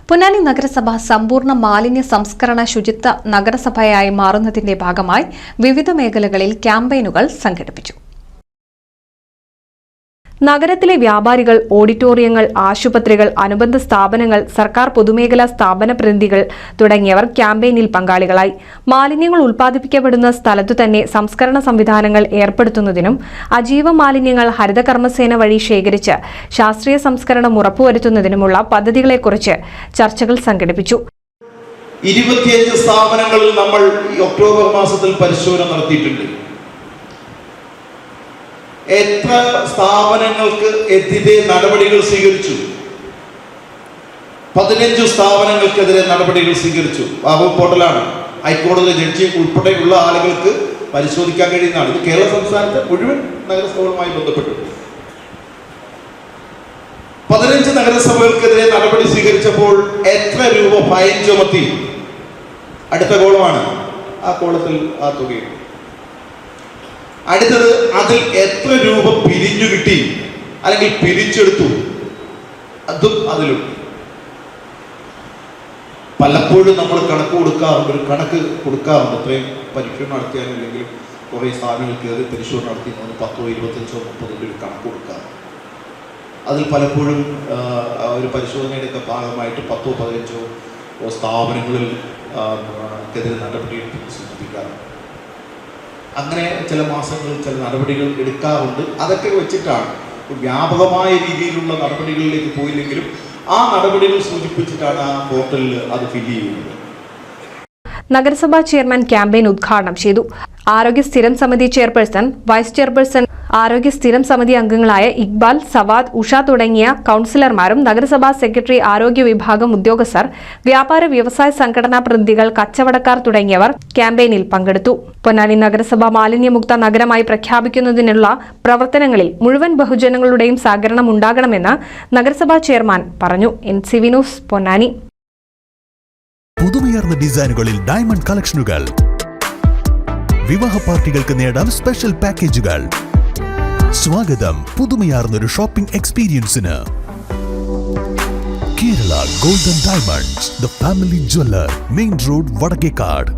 പൊന്നാനി നഗരസഭ സമ്പൂർണ്ണ മാലിന്യ സംസ്കരണ ശുചിത്വ നഗരസഭയായി മാറുന്നതിന്റെ ഭാഗമായി വിവിധ മേഖലകളിൽ ക്യാമ്പയിനുകൾ സംഘടിപ്പിച്ചു. നഗരത്തിലെ വ്യാപാരികൾ, ഓഡിറ്റോറിയങ്ങൾ, ആശുപത്രികൾ, അനുബന്ധ സ്ഥാപനങ്ങൾ, സർക്കാർ പൊതുമേഖലാ സ്ഥാപന പ്രതിനിധികൾ തുടങ്ങിയവർ ക്യാമ്പയിനിൽ പങ്കാളികളായി. മാലിന്യങ്ങൾ ഉൽപ്പാദിപ്പിക്കപ്പെടുന്ന സ്ഥലത്തു തന്നെ സംസ്കരണ സംവിധാനങ്ങൾ ഏർപ്പെടുത്തുന്നതിനും അജീവ മാലിന്യങ്ങൾ ഹരിതകർമ്മസേന വഴി ശേഖരിച്ച് ശാസ്ത്രീയ സംസ്കരണം ഉറപ്പുവരുത്തുന്നതിനുമുള്ള പദ്ധതികളെക്കുറിച്ച് ചർച്ചകൾ സംഘടിപ്പിച്ചു. 25 സ്ഥാപനങ്ങളിൽ നമ്മൾ ഒക്ടോബർ മാസത്തിൽ പരിശോധന നടത്തിയിട്ടുണ്ട്. എത്ര സ്ഥാപനങ്ങൾക്ക് എതിരെ നടപടികൾ സ്വീകരിച്ചു? 15 സ്ഥാപനങ്ങൾക്കെതിരെ നടപടികൾ സ്വീകരിച്ചു. ബാബു പോർട്ടലാണ്. ഹൈക്കോടതി ജഡ്ജി ഉൾപ്പെടെയുള്ള ആളുകൾക്ക് പരിശോധിക്കാൻ കഴിയുന്നതാണ്. ഇത് കേരള സംസ്ഥാനത്തെ മുഴുവൻ നഗരസഭകളുമായി ബന്ധപ്പെട്ടു. 15 നഗരസഭകൾക്കെതിരെ നടപടി സ്വീകരിച്ചപ്പോൾ എത്ര രൂപ ഫൈൻ ചുമത്തി? അടുത്ത കോളമാണ്. ആ കോളത്തിൽ ആ തുകയുണ്ട്. അടുത്തത്, അതിൽ എത്ര രൂപ പിരിഞ്ഞു കിട്ടി അല്ലെങ്കിൽ പിരിച്ചെടുത്തു? അതും അതിലുണ്ട്. പലപ്പോഴും നമ്മൾ കണക്ക് കൊടുക്കാറുണ്ട്, ഒരു കണക്ക് കൊടുക്കാറുണ്ട്. ഇത്രയും പരിശോധന നടത്തിയാലും കുറേ സ്ഥാപനങ്ങൾ കയറി പരിശോധന നടത്തി 10, 25, 30 ഒരു കണക്ക് കൊടുക്കാറുണ്ട്. അതിൽ പലപ്പോഴും ഒരു പരിശോധനയുടെ ഭാഗമായിട്ട് 10, 15 സ്ഥാപനങ്ങളിൽ എതിരെ നടപടി സൂചിപ്പിക്കാറുണ്ട്. അങ്ങനെ ചില മാസങ്ങളിൽ ചില നടപടികൾ എടുക്കാറുണ്ട്. അതൊക്കെ വെച്ചിട്ടാണ് വ്യാപകമായ രീതിയിലുള്ള നടപടികളിലേക്ക് പോയില്ലെങ്കിലും ആ നടപടികൾ സൂചിപ്പിച്ചിട്ടാണ് ആ പോർട്ടലിൽ അത് ഫില്ല് ചെയ്യുന്നത്. നഗരസഭാ ചെയർമാൻ ക്യാമ്പയിൻ ഉദ്ഘാടനം ചെയ്തു. ആരോഗ്യ സ്ഥിരം സമിതി ചെയർപേഴ്സൺ, വൈസ് ചെയർപേഴ്സൺ, ആരോഗ്യ സ്ഥിരം സമിതി അംഗങ്ങളായ ഇക്ബാൽ, സവാദ്, ഉഷ തുടങ്ങിയ കൌൺസിലർമാരും നഗരസഭാ സെക്രട്ടറി, ആരോഗ്യ വിഭാഗം ഉദ്യോഗസ്ഥർ, വ്യാപാര വ്യവസായ സംഘടനാ പ്രതിനിധികൾ, കച്ചവടക്കാർ തുടങ്ങിയവർ ക്യാമ്പയിനിൽ പങ്കെടുത്തു. പൊന്നാനി നഗരസഭ മാലിന്യമുക്ത നഗരമായി പ്രഖ്യാപിക്കുന്നതിനുള്ള പ്രവർത്തനങ്ങളിൽ മുഴുവൻ ബഹുജനങ്ങളുടെയും സഹകരണം ഉണ്ടാകണമെന്ന് നഗരസഭാ ചെയർമാൻ പറഞ്ഞു. NCV news, Ponnani. പുതുമയാർന്ന ഡിസൈനുകളിൽ ഡയമണ്ട് കളക്ഷനുകൾ, വിവാഹ പാർട്ടികൾക്ക് നേടാം സ്പെഷ്യൽ പാക്കേജുകൾ. സ്വാഗതം പുതുമയാർന്നൊരു ഷോപ്പിംഗ് എക്സ്പീരിയൻസിന്. Kerala golden diamonds, the family jeweller, main road, Vadakkekad.